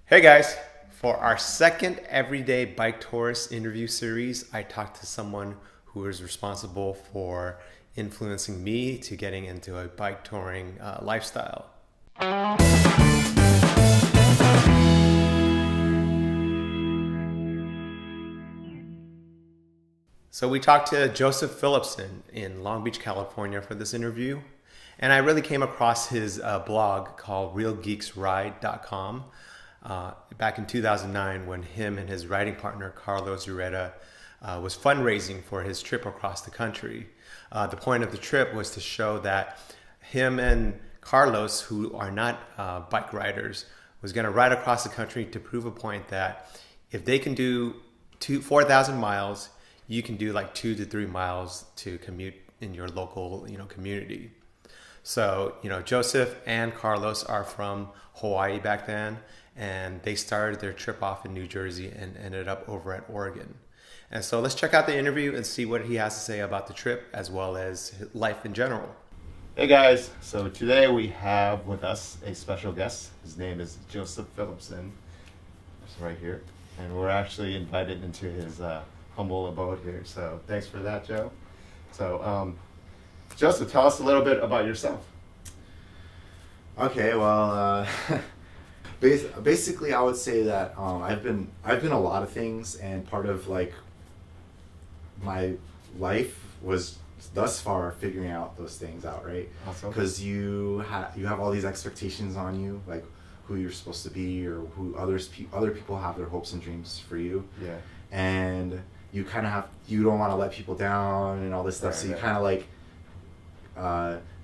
Hey guys, for our second Everyday Bike Tourist interview series, I talked to someone who is responsible for influencing me to getting into a bike touring lifestyle. So we talked to Joseph Philipson in Long Beach, California for this interview. And I really came across his blog called realgeeksride.com back in 2009 when him and his riding partner Carlos Urreta was fundraising for his trip across the country. The point of the trip was to show that him and Carlos, who are not bike riders, was going to ride across the country to prove a point that if they can do 4,000 miles, you can do like 2 to 3 miles to commute in your local, community. So, Joseph and Carlos are from Hawaii back then, and they started their trip off in New Jersey and ended up over at Oregon. And so let's check out the interview and see what he has to say about the trip as well as life in general. Hey guys, so today we have with us a special guest. His name is Joseph Philipson. It's right here. And we're actually invited into his humble abode here. So thanks for that, Joe. So, Joseph, tell us a little bit about yourself. Okay, well, basically, I would say that I've been a lot of things, and part of like my life was thus far figuring out those things out, right? Awesome. Because you have all these expectations on you, like who you're supposed to be, or who other people have their hopes and dreams for you. Yeah. And you kind of you don't want to let people down and all this stuff, Right, so you right. kind of like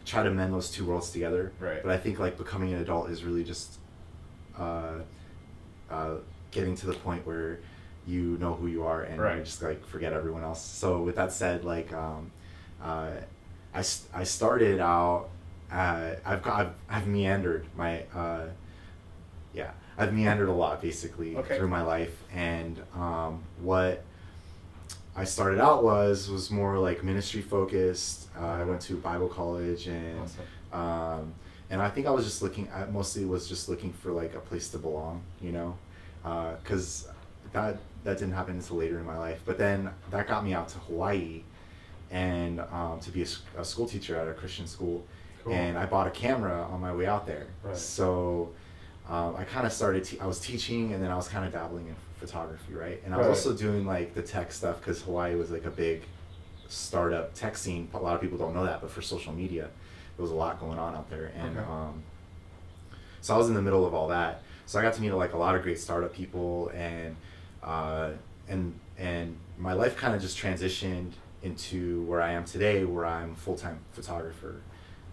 try to mend those two worlds together. Right. But I think like becoming an adult is really just getting to the point where you know who you are and Right. you just like forget everyone else. So with that said, like I started out. I've meandered my I've meandered a lot basically through my life, and what I started out was more like ministry focused. I went to Bible college, and Awesome. and I think I was just I mostly was just looking for like a place to belong, because that didn't happen until later in my life. But then that got me out to Hawaii, and to be a school teacher at a Christian school. Cool. And I bought a camera on my way out there. Right. So I kind of started. I was teaching, and then I was kind of dabbling in photography, right? And I was Right. also doing like the tech stuff because Hawaii was like a big startup tech scene. A lot of people don't know that, but for social media, there was a lot going on out there, and Okay. so I was in the middle of all that. So I got to meet like a lot of great startup people, and my life kind of just transitioned into where I am today, where I'm a full-time photographer.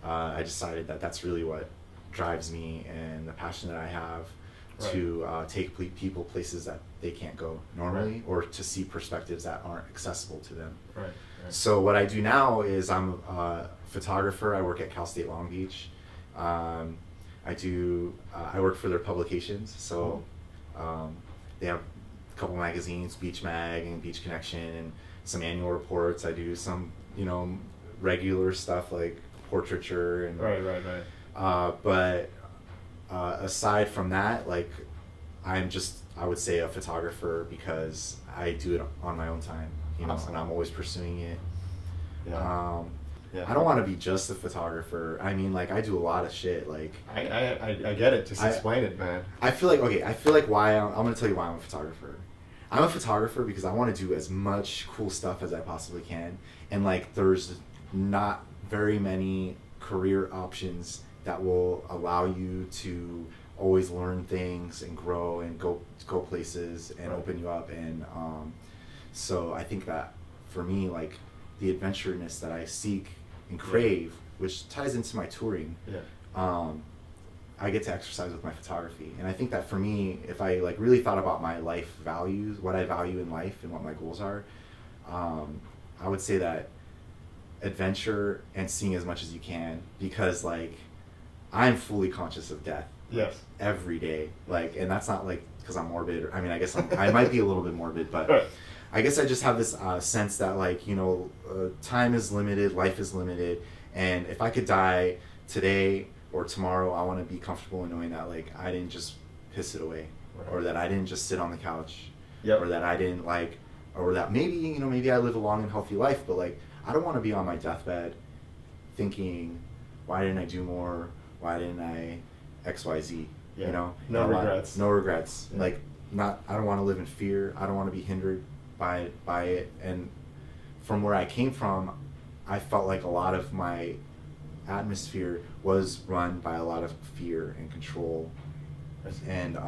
I decided that that's really what drives me, and the passion that I have to take people places that they can't go normally, or to see perspectives that aren't accessible to them. Right. So what I do now is I'm a photographer. I work at Cal State Long Beach. I work for their publications. So they have a couple magazines, Beach Mag and Beach Connection, and some annual reports. I do some, regular stuff like portraiture and Right. but aside from that, like I would say a photographer because I do it on my own time, Awesome. and I'm always pursuing it. Yeah. I don't want to be just a photographer. I mean, like I do a lot of shit. Like I get it. Just explain it, man. I feel like why I'm going to tell you why I'm a photographer. I'm a photographer because I want to do as much cool stuff as I possibly can, and like there's not very many career options that will allow you to always learn things and grow and go places and open you up, and so I think that for me, like the adventureness that I seek and crave, which ties into my touring, I get to exercise with my photography. And I think that for me, if I like really thought about my life values, what I value in life and what my goals are, I would say that adventure and seeing as much as you can, because like I'm fully conscious of death. Yes. Every day. Like, and that's not like because I'm morbid, or I mean I guess I might be a little bit morbid, but Right. I guess I just have this sense that like time is limited, life is limited, and if I could die today or tomorrow, I want to be comfortable in knowing that like I didn't just piss it away. or that I didn't just sit on the couch, Yep. or that I didn't like, or that maybe I live a long and healthy life, but like I don't want to be on my deathbed thinking, why didn't I do more? Why didn't I XYZ? Yeah. You know, No regrets. No regrets. Yeah. Like I don't want to live in fear. I don't want to be hindered by it. And from where I came from, I felt like a lot of my atmosphere was run by a lot of fear and control, and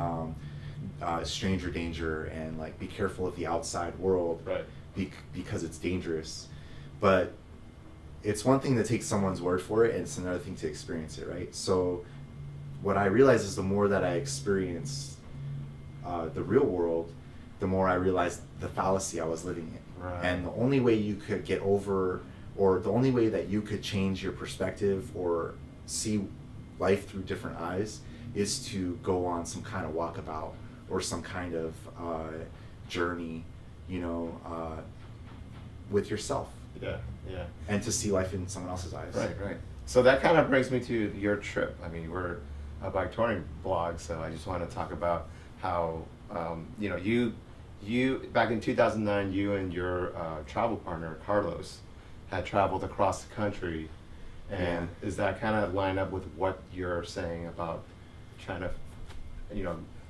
stranger danger, and like be careful of the outside world, Right. Because it's dangerous. But it's one thing to take someone's word for it, and it's another thing to experience it, right? So what I realized is the more that I experienced the real world, the more I realized the fallacy I was living in. Right. And the only way you could get over, or the only way that you could change your perspective or see life through different eyes, is to go on some kind of walkabout or some kind of journey, with yourself. Yeah, yeah. And to see life in someone else's eyes. Right, right. So that kind of brings me to your trip. I mean, we're a bike touring blog, so I just want to talk about how, you back in 2009, you and your travel partner, Carlos, had traveled across the country. And does that kind of line up with what you're saying about trying to,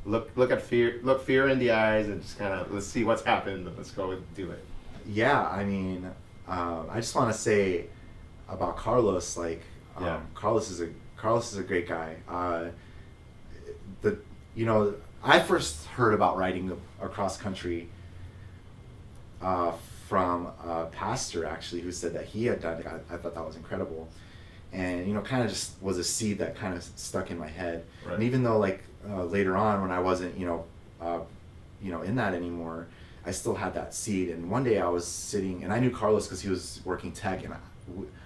look fear in the eyes and just kind of, let's see what's happened, let's go and do it. Yeah, I mean, I just want to say about Carlos, like, Carlos is a great guy. I first heard about riding across country from a pastor, actually, who said that he had done it. I thought that was incredible, and kind of just was a seed that kind of stuck in my head. Right. And even though later on, when I wasn't in that anymore, I still had that seed. And one day I was sitting, and I knew Carlos because he was working tech, and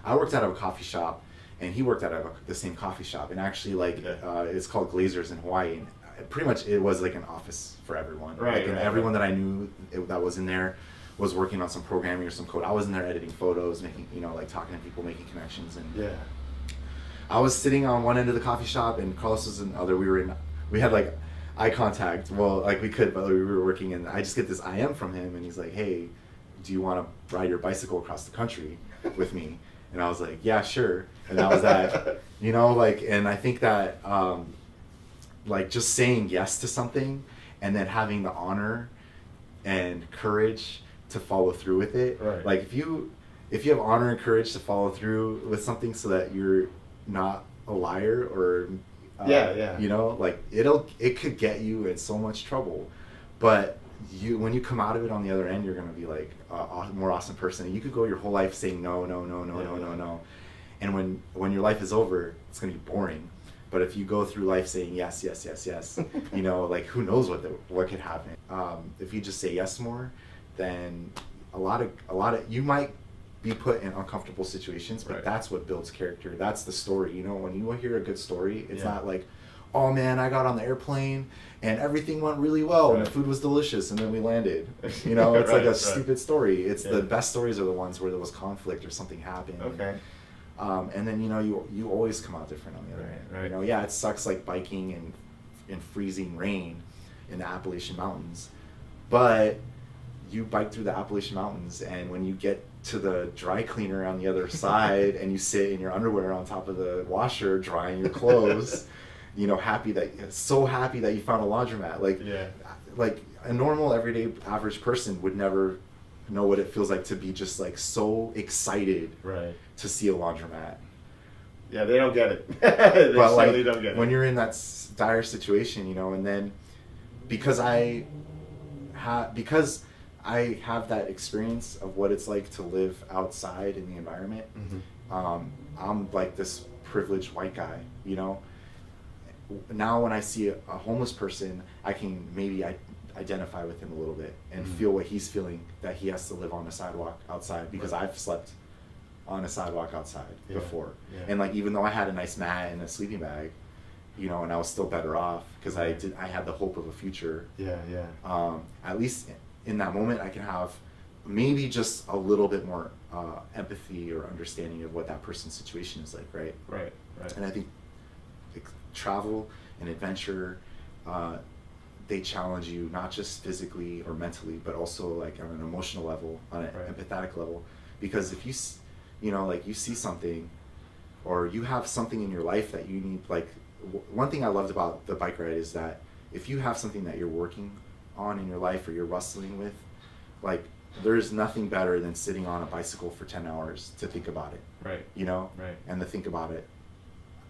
I worked out of a coffee shop, and he worked out of the same coffee shop. And actually, it's called Glazers in Hawaii. And pretty much it was like an office for everyone. Right. And everyone that I knew that was in there was working on some programming or some code. I was in there editing photos, making, talking to people, making connections. And I was sitting on one end of the coffee shop, and Carlos was in the other. We had like eye contact. Well, like we could, but we were working, and I just get this IM from him, and he's like, "Hey, do you want to ride your bicycle across the country with me?" And I was like, "Yeah, sure." And that was that. And I think that just saying yes to something, and then having the honor and courage to follow through with it. Right. Like if you have honor and courage to follow through with something, so that you're not a liar or it could get you in so much trouble, but when you come out of it on the other end, you're gonna be like a more awesome person. And you could go your whole life saying no, and when your life is over, it's gonna be boring. But if you go through life saying yes, who knows what could happen. If you just say yes more, then a lot of you might be put in uncomfortable situations, but that's what builds character. That's the story. When you hear a good story, it's not like, oh man, I got on the airplane and everything went really well and the food was delicious and then we landed. It's like a stupid story. It's the best stories are the ones where there was conflict or something happened. Okay. And then you always come out different on the other end. Right. It sucks like biking in freezing rain in the Appalachian Mountains, but you bike through the Appalachian Mountains, and when you get to the dry cleaner on the other side and you sit in your underwear on top of the washer drying your clothes, happy that you found a laundromat. Like a normal everyday average person would never know what it feels like to be just like so excited to see a laundromat. Yeah, they don't get it. They certainly don't get it. When you're in that dire situation, and then because I have that experience of what it's like to live outside in the environment. Mm-hmm. I'm like this privileged white guy, Now when I see a homeless person, I can maybe identify with him a little bit and feel what he's feeling, that he has to live on a sidewalk outside, because I've slept on a sidewalk outside before. Yeah. And even though I had a nice mat and a sleeping bag, and I was still better off because I had the hope of a future. At least in that moment, I can have maybe just a little bit more empathy or understanding of what that person's situation is like, right? Right. And I think travel and adventure, they challenge you not just physically or mentally, but also like on an emotional level, on an empathetic level. Because if you know, like you see something, or you have something in your life that you need, like one thing I loved about the bike ride is that if you have something that you're working on in your life or you're wrestling with, like there's nothing better than sitting on a bicycle for 10 hours to think about it. Right. You know? Right. And to think about it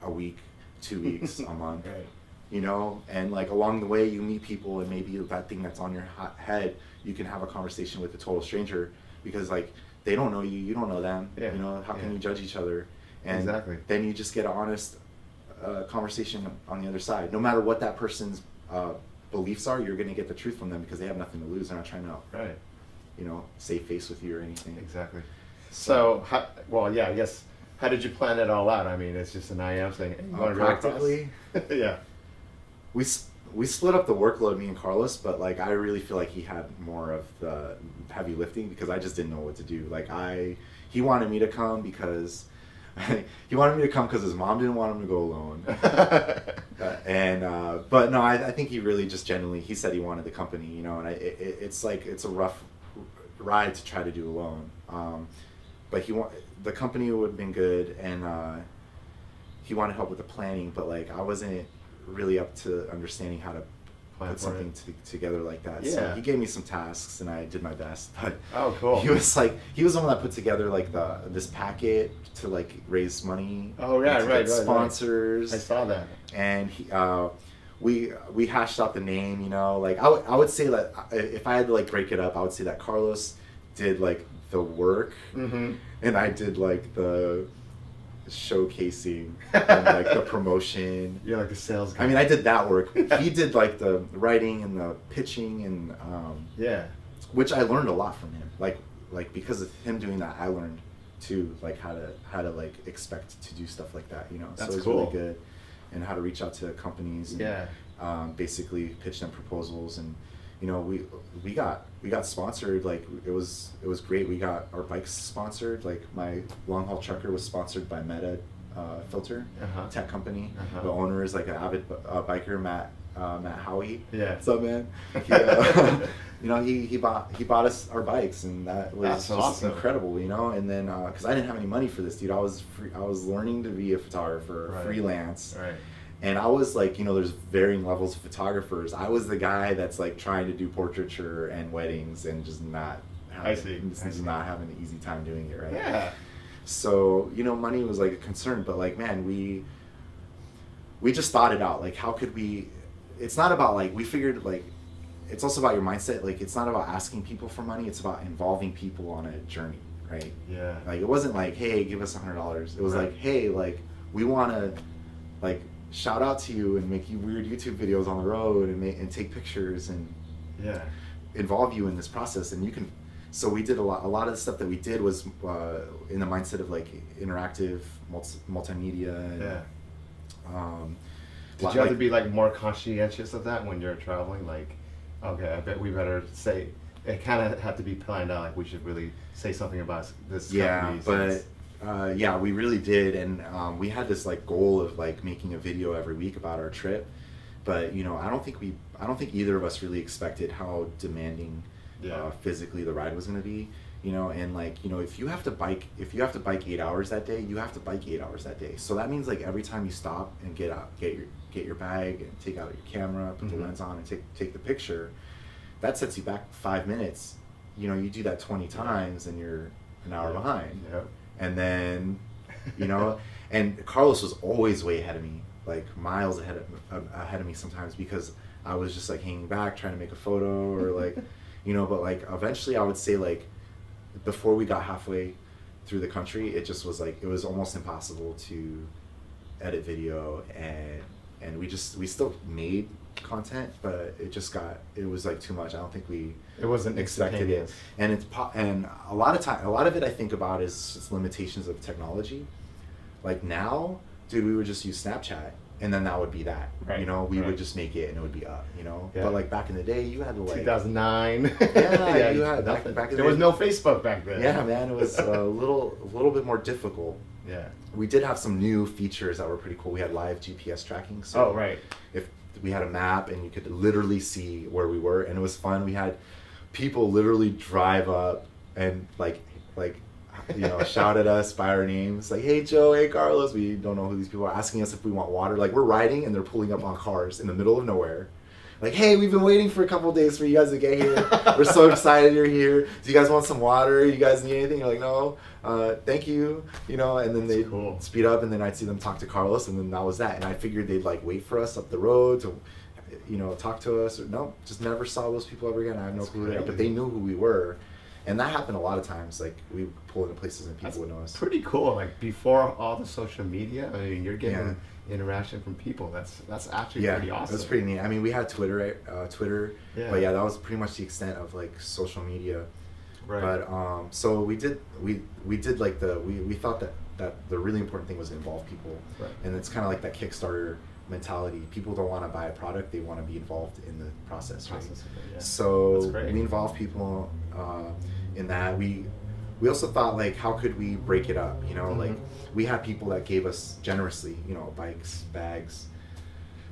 a week, 2 weeks, a month. Right. You know? And like along the way you meet people, and maybe that thing that's on your head, you can have a conversation with a total stranger, because like they don't know you, you don't know them. Yeah. You know, how can you judge each other? And exactly. then you just get an honest conversation on the other side. No matter what that person's beliefs are, you're going to get the truth from them, because they have nothing to lose. They're not trying to, right, you know, save face with you or anything. Exactly. So, I guess, how did you plan it all out? I mean, it's just an IM thing. You want to practically, yeah. We split up the workload, me and Carlos, but like I really feel like he had more of the heavy lifting, because I just didn't know what to do. Like he wanted me to come because his mom didn't want him to go alone. But no, I think he really just genuinely, he said he wanted the company, you know, and it's like, it's a rough ride to try to do alone. But the company would have been good, and he wanted help with the planning, but like I wasn't really up to understanding how to put something together like that. Yeah. So he gave me some tasks and I did my best, but oh, cool. he was the one that put together like this packet to like raise money. Oh yeah, right, sponsors. Right. I saw that. And we hashed out the name, you know, like I would say that if I had to like break it up, I would say that Carlos did like the work, and I did like the showcasing and like the promotion. You're like the sales guy. I mean, I did that work. He did like the writing and the pitching, and yeah, which I learned a lot from him. Like because of him doing that, I learned too, like how to like expect to do stuff like that, you know. That's so it's cool. really good, and how to reach out to companies and basically pitch them proposals. And you know, we got sponsored. Like it was great. We got our bikes sponsored. Like my long haul trucker was sponsored by Meta Filter, tech company. The owner is like an avid biker, Matt Howie. Yeah. What's up, man? You know, he bought us our bikes, and that was That's just awesome. incredible. You know, and then because I didn't have any money for this, dude, I was learning to be a photographer, freelance. Right. And I was like, you know, there's varying levels of photographers. I was the guy that's like trying to do portraiture and weddings and just not having an easy time doing it, right? Yeah. So, you know, money was like a concern, but like, man, we just thought it out. Like, how could we, it's not about like, we figured like, it's also about your mindset. Like, it's not about asking people for money. It's about involving people on a journey, right? Yeah. Like, it wasn't like, hey, give us $100. It was like, hey, like, we want to like, shout out to you and make you weird YouTube videos on the road and take pictures and involve you in this process. And you can, so we did a lot of the stuff that we did was in the mindset of like interactive multimedia. And, did you have to be like more conscientious of that when you're traveling? Like, okay, I bet we better say, it kind of had to be planned out, like we should really say something about this company. But yeah, we really did, and we had this like goal of like making a video every week about our trip. But you know, I don't think either of us really expected how demanding physically the ride was going to be. You know, and like, you know, if you have to bike 8 hours that day, you have to bike 8 hours that day. So that means like every time you stop and get your bag and take out your camera, put the lens on, and take the picture, that sets you back 5 minutes. You know, you do that 20 times and you're an hour behind. Yep. And then, you know, and Carlos was always way ahead of me, like miles ahead of me sometimes, because I was just like hanging back trying to make a photo or like, you know, but like eventually I would say like before we got halfway through the country, it just was like, it was almost impossible to edit video, and we still made content, but it was like too much. I don't think it wasn't expected it, and and a lot of it I think about is just limitations of technology. Like now, dude, we would just use Snapchat, and then that would be that. Right. You know, we would just make it and it would be up. You know, but like back in the day, you had to like 2009. Yeah, you had back in the there was no Facebook back then. Yeah, man, it was a little bit more difficult. Yeah. We did have some new features that were pretty cool. We had live GPS tracking. So if we had a map, and you could literally see where we were, and it was fun. We had people literally drive up and shout at us by our names, like, hey Joe, hey Carlos. We don't know who these people are, asking us if we want water. Like, we're riding and they're pulling up on cars in the middle of nowhere, like, hey, we've been waiting for a couple of days for you guys to get here. We're so excited you're here. Do you guys want some water? You guys need anything? You're like, no, thank you. And then they cool. speed up, and then I'd see them talk to Carlos, and then that was that. And I figured they'd like wait for us up the road to, talk to us. Or no, just never saw those people ever again. I have no clue. But they knew who we were. And that happened a lot of times. Like, we pull into places and people would know us. Pretty cool. Like, before all the social media, I mean, you're getting interaction from people. That's actually pretty awesome. That's pretty neat. I mean, we had Twitter, yeah. But that was pretty much the extent of like social media. Right. But so we did like we thought that the really important thing was to involve people. Right. And it's kind of like that Kickstarter mentality. People don't want to buy a product; they want to be involved in the process. Right? Yeah. So we involve people in that. We also thought, like, how could we break it up? Like, we had people that gave us generously, bikes, bags,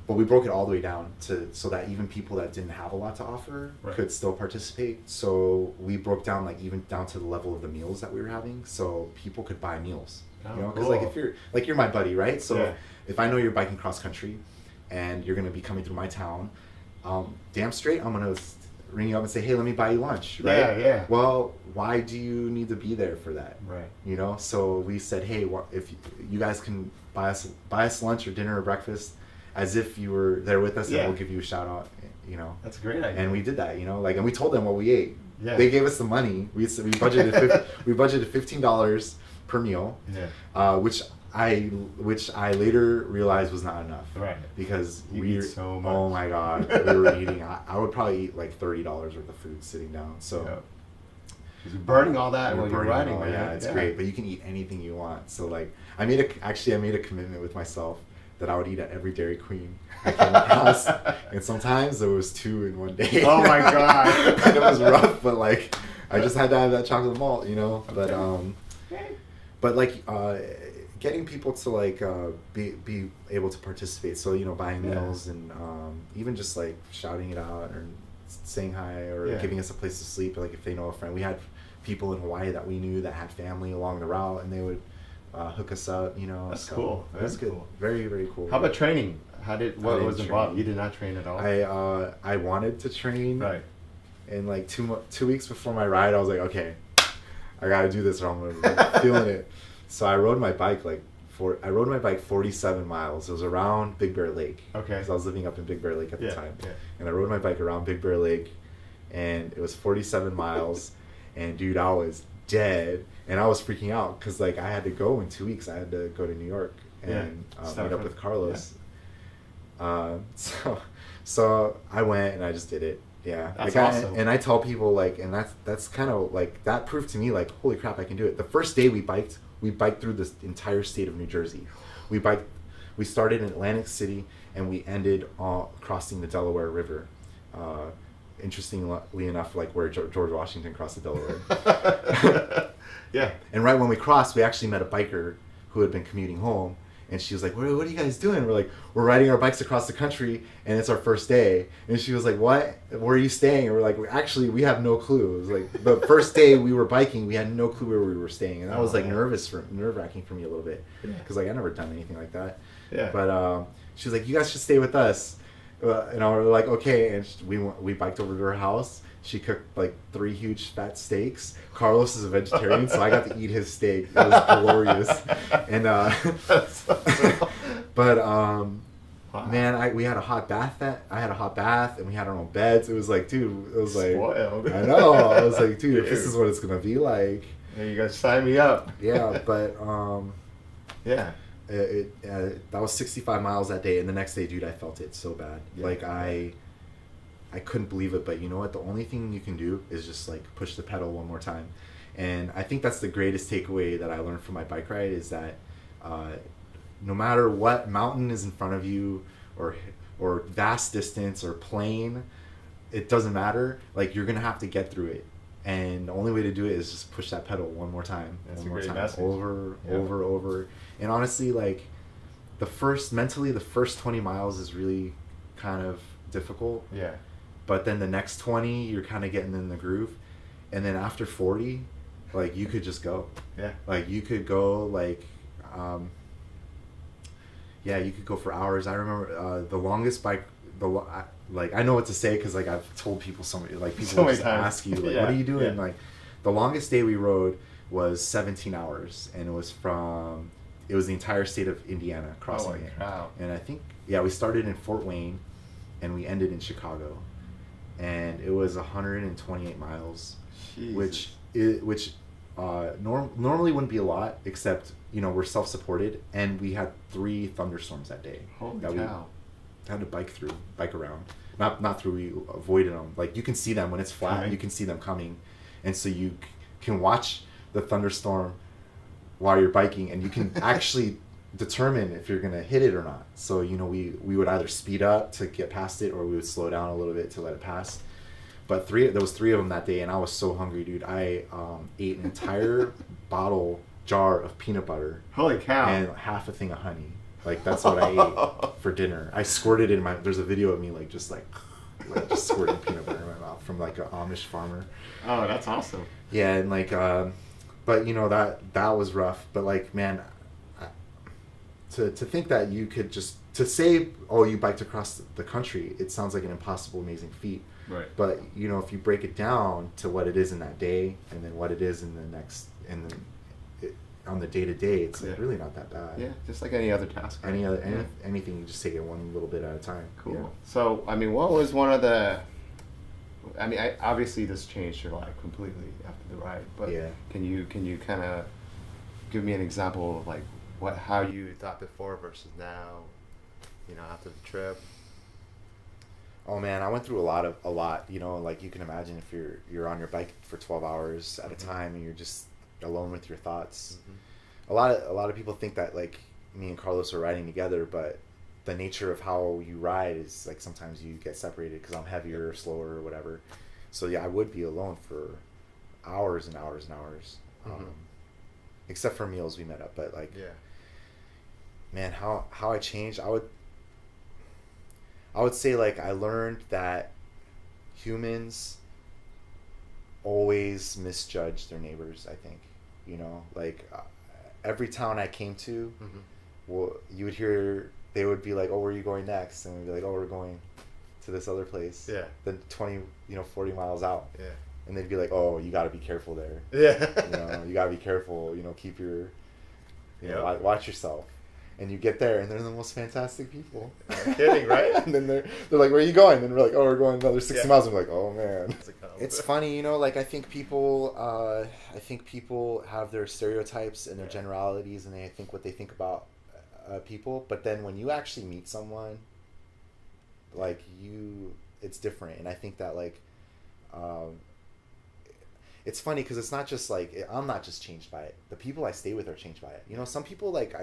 but we broke it all the way down so that even people that didn't have a lot to offer could still participate. So we broke down, like, even down to the level of the meals that we were having, so people could buy meals. Because cool. like, you're my buddy, right? So if I know you're biking cross country and you're gonna be coming through my town, damn straight I'm gonna ring you up and say, hey, let me buy you lunch, right? Yeah. Well, why do you need to be there for that? Right. So we said, hey, if you guys can buy us lunch or dinner or breakfast, as if you were there with us, and we'll give you a shout out. That's a great idea. And we did that. And we told them what we ate. Yeah. They gave us the money. We budgeted $15 per meal. Yeah. Which I later realized was not enough. Right. Because we eat so much. Oh my God, we were eating. I would probably eat like $30 worth of food sitting down. So. Yeah. You're burning all that while you're riding, man. Yeah, it's great. But you can eat anything you want. So like, I made a commitment with myself that I would eat at every Dairy Queen I came across, and sometimes there was 2 in one day. Oh my God! And it was rough, but like, I just had to have that chocolate malt, But like, getting people to like be able to participate. So buying meals and even just like shouting it out or saying hi or giving us a place to sleep. Like, if they know a friend, we had people in Hawaii that we knew that had family along the route, and they would hook us up. That's cool. That's good. Cool. Very, very cool. How about training? What was involved? You did not train at all. I wanted to train. Right. And like 2 weeks before my ride, I was like, okay, I gotta do this or I'm gonna be feeling it. So I rode my bike 47 miles. It was around Big Bear Lake. Okay. Because I was living up in Big Bear Lake at the time. Yeah. And I rode my bike around Big Bear Lake, and it was 47 miles. And dude, I was dead, and I was freaking out because like I had to go in 2 weeks. I had to go to New York and meet up with Carlos. Yeah. So I went and I just did it. Yeah, that's awesome. And I tell people like, and that's kind of like that proved to me like, holy crap, I can do it. The first day we biked through the entire state of New Jersey. We started in Atlantic City and we ended crossing the Delaware River. Interestingly enough, like where George Washington crossed the Delaware. Yeah. And right when we crossed, we actually met a biker who had been commuting home. And she was like, what are you guys doing? We're like, we're riding our bikes across the country, and it's our first day. And she was like, what? Where are you staying? And we're like, actually, we have no clue. It was like the first day we were biking, we had no clue where we were staying. And that was like nerve-wracking for me a little bit. Because like I never done anything like that. Yeah. But she was like, you guys should stay with us. And I was like, okay. And we biked over to her house. She cooked like 3 huge fat steaks. Carlos is a vegetarian, so I got to eat his steak. It was glorious. And but wow. Man, we had a hot bath. I had a hot bath, and we had our own beds. It was like, dude, it was like, spoiled. I know. I was like, dude, if this is what it's gonna be like. Yeah, you guys sign me up. Yeah, but yeah. That was 65 miles that day, and the next day, dude, I felt it so bad. Yeah. Like I couldn't believe it, but you know what? The only thing you can do is just like push the pedal one more time. And I think that's the greatest takeaway that I learned from my bike ride is that no matter what mountain is in front of you or vast distance or plain, it doesn't matter. Like, you're going to have to get through it. And the only way to do it is just push that pedal one more time. That's one a more great time. message. Over. And honestly, like the first 20 miles is really kind of difficult. Yeah. But then the next 20, you're kind of getting in the groove. And then after 40, like, you could just go. Yeah. Like, you could go, like, yeah, you could go for hours. I remember the longest bike, like, I know what to say because, like, I've told people so many, like, people So will many just times. ask you, like, Yeah, what are you doing? yeah. Like, the longest day we rode was 17 hours, and it was the entire state of Indiana crossing Holy it. cow. And I think, yeah, we started in Fort Wayne, and we ended in Chicago, and it was 128 miles, Jesus. which normally wouldn't be a lot, except, you know, we're self-supported, and we had 3 thunderstorms that day. Holy that cow. We had to bike around. Not through, we avoided them. Like, you can see them when it's flat, Coming. you can see them coming. And so you can watch the thunderstorm while you're biking, and you can actually determine if you're going to hit it or not. So, you know, we would either speed up to get past it, or we would slow down a little bit to let it pass. But there was 3 of them that day, and I was so hungry, dude. I ate an entire jar of peanut butter Holy cow. and half a thing of honey. Like, that's what I ate for dinner. I squirted it in my... There's a video of me, like, just just squirting peanut butter in my mouth from, like, an Amish farmer. Oh, that's awesome. Yeah, and, like, but, you know, that was rough. But, like, man, to think that you could just... To say, oh, you biked across the country, it sounds like an impossible, amazing feat. Right. But, you know, if you break it down to what it is in that day, and then what it is in the next... on the day-to-day, it's like really not that bad. Yeah, just like any other task. Right? Anything, you just take it one little bit at a time. Cool. Yeah. So, I mean, what was one of the... I mean, obviously this changed your life completely after the ride, but Yeah. can you kind of give me an example of, like, how you thought before versus now, you know, after the trip? Oh man, I went through a lot. You know, like, you can imagine if you're on your bike for 12 hours at a time, and you're just alone with your thoughts. A lot of people think that, like, me and Carlos are riding together, but the nature of how you ride is, like, sometimes you get separated because I'm heavier or slower or whatever. So yeah, I would be alone for hours and hours and hours. Except for meals, we met up, but, like, Yeah. man, how I changed, I would say, like, I learned that humans always misjudge their neighbors, I think. You know, like, every town I came to, well, you would hear, they would be like, oh, where are you going next? And we'd be like, oh, we're going to this other place. Yeah. Then 40 miles out. Yeah. And they'd be like, oh, you got to be careful there. Yeah. You know, you got to be careful, you know, keep your, Yeah. watch yourself. And you get there, and they're the most fantastic people. No kidding, right? And then they're like, where are you going? And we're like, oh, we're going another 60 Yeah. miles. And we're like, oh, man. It's It's funny, you know, like, I think people have their stereotypes and their generalities, and they think what they think about people. But then when you actually meet someone, like, it's different. And I think that, like, it's funny because it's not just like, I'm not just changed by it. The people I stay with are changed by it. You know, some people, like,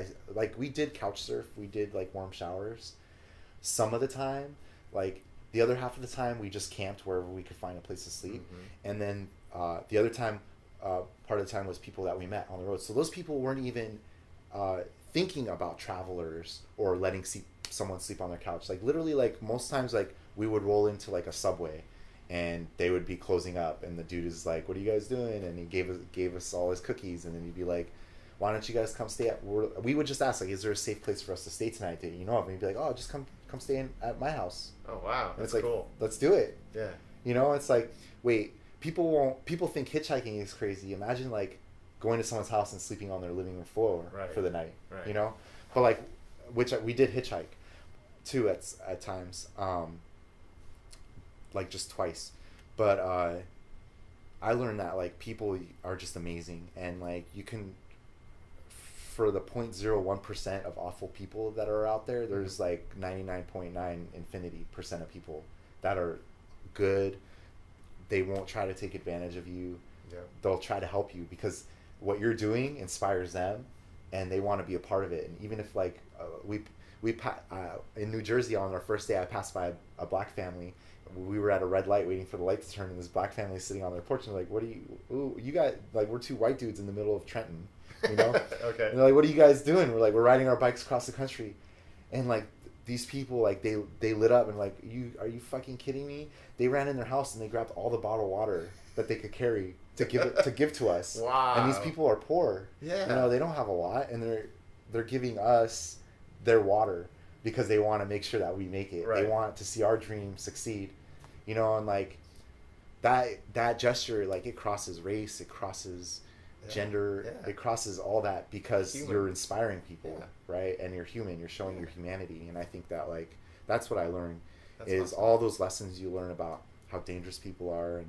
we did couch surf, we did, like, warm showers. Some of the time, like, the other half of the time, we just camped wherever we could find a place to sleep. And then the other time, part of the time was people that we met on the road. So those people weren't even thinking about travelers or letting someone sleep on their couch. Like, literally, like, most times, like, we would roll into, like, a Subway, and they would be closing up, and the dude is like, what are you guys doing? And he gave us all his cookies, and then he'd be like, why don't you guys come stay at... We would just ask, like, is there a safe place for us to stay tonight that you know of? And he'd be like, oh, just come stay at my house. Oh, wow. And it's That's like, cool. let's do it. Yeah. You know, it's like, wait, people think hitchhiking is crazy. Imagine, like, going to someone's house and sleeping on their living room floor for the night. Right. You know? But, like, which we did hitchhike too at times. Like, just twice. But I learned that, like, people are just amazing, and, like, you can, for the 0.01% of awful people that are out there, there's, like, 99.9 infinity percent of people that are good. They won't try to take advantage of you. Yeah. They'll try to help you because what you're doing inspires them, and they want to be a part of it. And even if, like, in New Jersey on our first day, I passed by a black family. We were at a red light waiting for the light to turn, and this black family is sitting on their porch, and they're like, what do you guys, like, we're 2 white dudes in the middle of Trenton, you know? Okay. And they're like, what are you guys doing? We're like, we're riding our bikes across the country. And, like, these people, like, they lit up and like, are you fucking kidding me? They ran in their house and they grabbed all the bottled water that they could carry to give to us. Wow. And these people are poor. Yeah. You know, they don't have a lot, and they're giving us their water because they want to make sure that we make it. Right. They want to see our dream succeed. You know, and like that gesture, like, it crosses race, it crosses gender, it crosses all that because you're inspiring people, right? And you're human, you're showing your humanity. And I think that, like, that's what I learned. That's awesome. All those lessons you learn about how dangerous people are,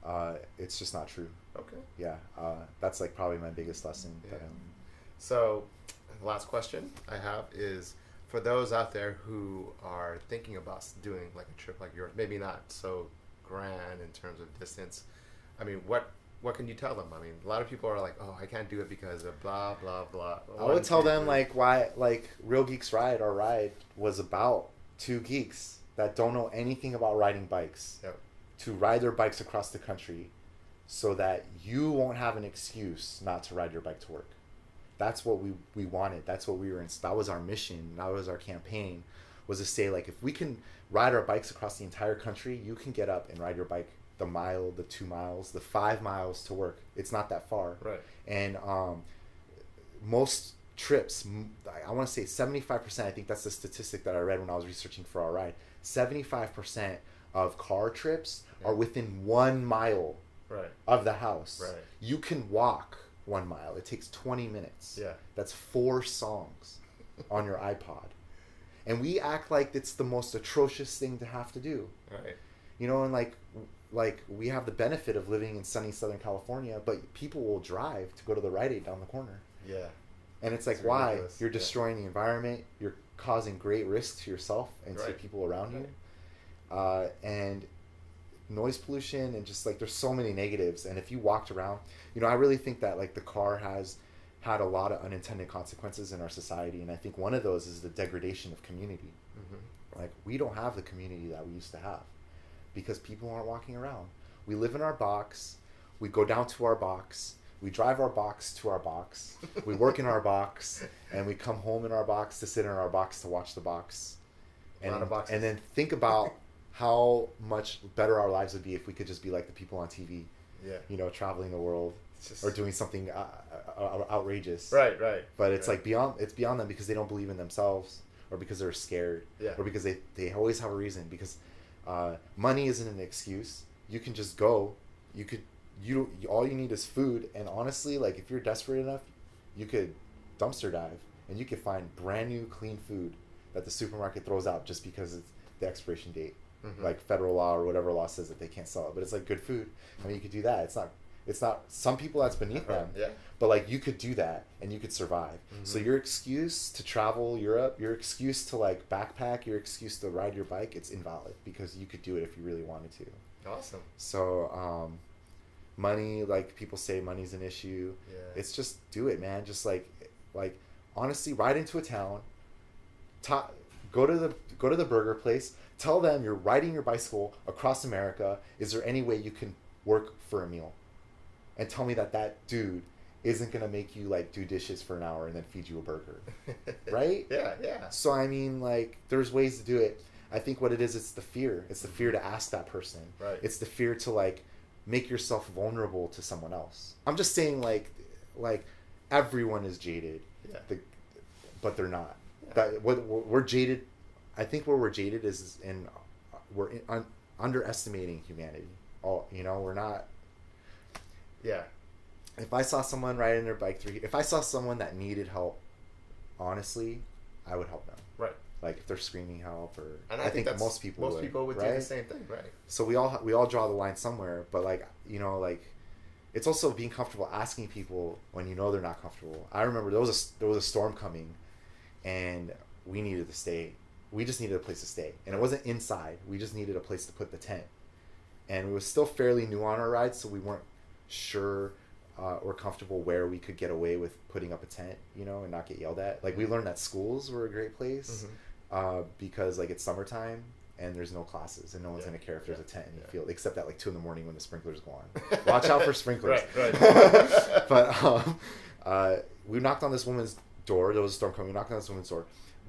and it's just not true. Okay. Yeah, that's like probably my biggest lesson. Yeah. So the last question I have is, for those out there who are thinking about doing like a trip like yours, maybe not so grand in terms of distance, I mean, what can you tell them? I mean, a lot of people are like, oh, I can't do it because of blah, blah, blah. I would tell them, like, why, like, Real Geeks Ride, our ride, was about two geeks that don't know anything about riding bikes to ride their bikes across the country so that you won't have an excuse not to ride your bike to work. That's what we wanted. That's what we were in. That was our mission. That was our campaign, was to say, like, if we can ride our bikes across the entire country, you can get up and ride your bike the mile, the 2 miles, the 5 miles to work. It's not that far. Right. And most trips, I want to say 75%, I think that's the statistic that I read when I was researching for our ride, 75% of car trips are within 1 mile of the house. Right. You can walk 1 mile. It takes 20 minutes. Yeah. That's 4 songs on your iPod. And we act like it's the most atrocious thing to have to do. Right. You know, and like we have the benefit of living in sunny Southern California, but people will drive to go to the Rite Aid down the corner. Yeah. And it's like, why? You're destroying the environment. You're causing great risk to yourself and to people around you. And noise pollution, and just like, there's so many negatives. And if you walked around, you know, I really think that, like, the car has had a lot of unintended consequences in our society. And I think one of those is the degradation of community. Mm-hmm. Like, we don't have the community that we used to have because people aren't walking around. We live in our box. We go down to our box. We drive our box to our box. We work in our box, and we come home in our box to sit in our box to watch the box. And then think about how much better our lives would be if we could just be like the people on TV. Yeah. You know, traveling the world or doing something outrageous. Right. But it's like beyond them because they don't believe in themselves, or because they're scared, or because they always have a reason. Because money isn't an excuse. You can just go. All you need is food, and honestly, like, if you're desperate enough, you could dumpster dive and you could find brand new clean food that the supermarket throws out just because it's the expiration date. Mm-hmm. Like federal law or whatever law says that they can't sell it, but it's like good food. I mean, you could do that. It's not some people, that's beneath them. Yeah. But like, you could do that and you could survive. Mm-hmm. So your excuse to travel Europe, your excuse to like backpack, your excuse to ride your bike, it's invalid because you could do it if you really wanted to. Awesome. So money, like people say money's an issue. Yeah. It's just do it, man. Just like honestly, ride into a town, go to the burger place, tell them you're riding your bicycle across America. Is there any way you can work for a meal? And tell me that dude isn't going to make you like do dishes for an hour and then feed you a burger. Right? Yeah. So I mean, like, there's ways to do it. I think what it is, it's the fear. It's the fear to ask that person. Right. It's the fear to like make yourself vulnerable to someone else. I'm just saying, like everyone is jaded. Yeah. But they're not. Yeah. We're jaded. I think where we're jaded is we're underestimating humanity. We're not. Yeah. If I saw someone riding their bike if I saw someone that needed help, honestly, I would help them. Right. Like if they're screaming help, or and I think most people would right? do the same thing, right? So we all draw the line somewhere, but like, it's also being comfortable asking people when you know they're not comfortable. I remember there was a storm coming, and we needed to stay. We just needed a place to stay, and it wasn't inside. We just needed a place to put the tent, and we was still fairly new on our ride, so we weren't sure or comfortable where we could get away with putting up a tent, and not get yelled at. Like, we learned that schools were a great place, because like it's summertime and there's no classes and no one's gonna care if there's a tent in the field, except at like 2 a.m. when the sprinklers go on. Watch out for sprinklers. Right. But we knocked on this woman's door. There was a storm coming. We knocked on this woman's door.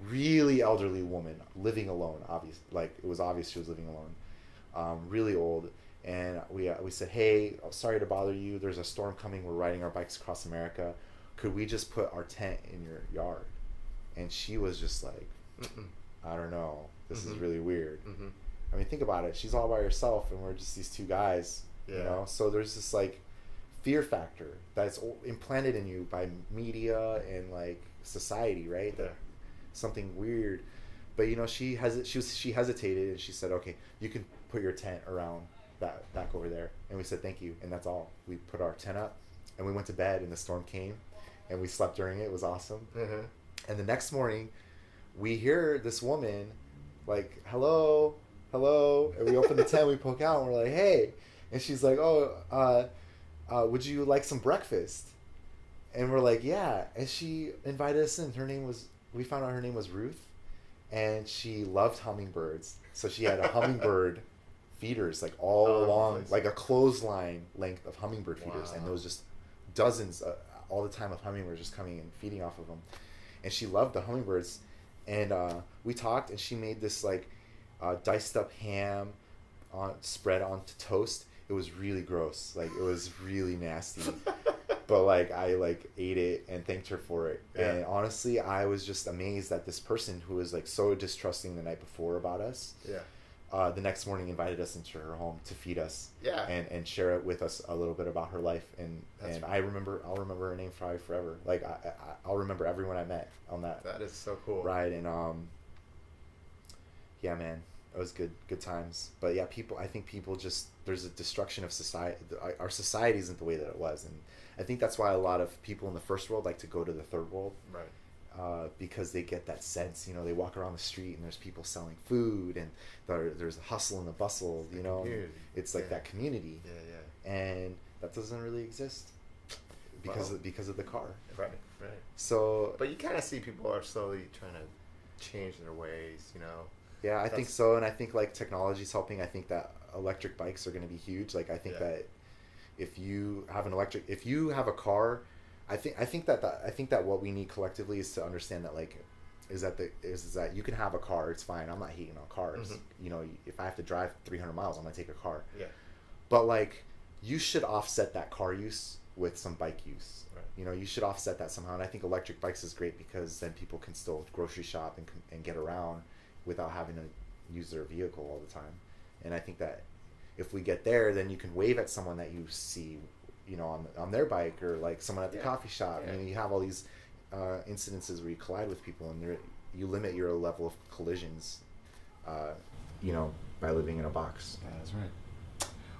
really elderly woman living alone. Obvious, like it was obvious she was living alone. Really old. And we said, hey, sorry to bother you. There's a storm coming. We're riding our bikes across America. Could we just put our tent in your yard? And she was just like, I don't know. This is really weird. I mean, think about it. She's all by herself, and we're just these two guys. You know, so there's this like fear factor that's implanted in you by media and like society, right? That something weird. But you know, she hesitated, and she said, okay, you can put your tent around that back over there. And we said thank you, and that's all. We put our tent up, and we went to bed, and the storm came, and we slept during it. It was awesome. And the next morning we hear this woman like, hello, and we open the tent, we poke out, and we're like, hey. And she's like, oh, would you like some breakfast? And we're like, yeah. And she invited us in. We found out her name was Ruth, and she loved hummingbirds. So she had a hummingbird feeders like all along, like a clothesline length of hummingbird feeders. And there was just dozens all the time of hummingbirds just coming and feeding off of them. And she loved the hummingbirds. And we talked, and she made this like diced up ham spread onto toast. It was really gross. Like, it was really nasty. But like, I like ate it and thanked her for it. And honestly, I was just amazed that this person who was like so distrusting the night before about us, the next morning invited us into her home to feed us, and share it with us a little bit about her life. And I'll remember her name probably forever. Like, I'll remember everyone I met on that. That is so cool. Ride. And yeah, man, it was good times. But yeah, I think people just, there's a destruction of society. Our society isn't the way that it was, and I think that's why a lot of people in the first world like to go to the third world, right? Because they get that sense. You know, they walk around the street and there's people selling food, and there's the hustle and the bustle. You know, it's like that community, and that doesn't really exist because of the car, right. So, but you kind of see people are slowly trying to change their ways. You know. Yeah, I think so, and I think like technology's helping. I think that electric bikes are going to be huge. Like, I think that if you have a car, I think that what we need collectively is to understand that is that you can have a car. It's fine. I'm not hating on cars. You know, if I have to drive 300 miles, I'm gonna take a car. Yeah. But like, you should offset that car use with some bike use. Right. You know, you should offset that somehow. And I think electric bikes is great because then people can still grocery shop and get around without having to use their vehicle all the time. And I think that if we get there, then you can wave at someone that you see, you know, on their bike, or like someone at the coffee shop. You know, you have all these incidences where you collide with people, and you limit your level of collisions, you know, by living in a box. Yeah, that's right.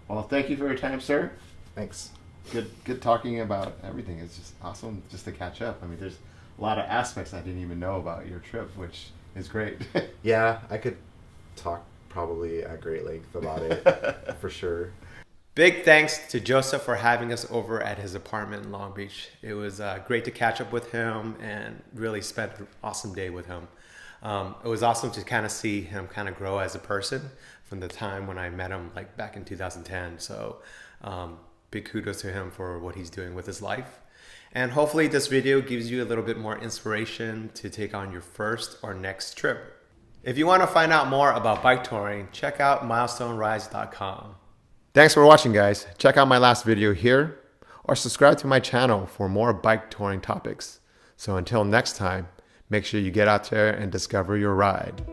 Well, thank you for your time, sir. Thanks. Good talking about everything. It's just awesome just to catch up. I mean, there's a lot of aspects I didn't even know about your trip, which is great. Yeah, I could talk probably at great length about it for sure. Big thanks to Joseph for having us over at his apartment in Long Beach. It was great to catch up with him and really spend an awesome day with him. It was awesome to kind of see him kind of grow as a person from the time when I met him like back in 2010. So big kudos to him for what he's doing with his life. And hopefully this video gives you a little bit more inspiration to take on your first or next trip. If you want to find out more about bike touring, check out MilestoneRides.com. Thanks for watching, guys. Check out my last video here, or subscribe to my channel for more bike touring topics. So until next time, make sure you get out there and discover your ride.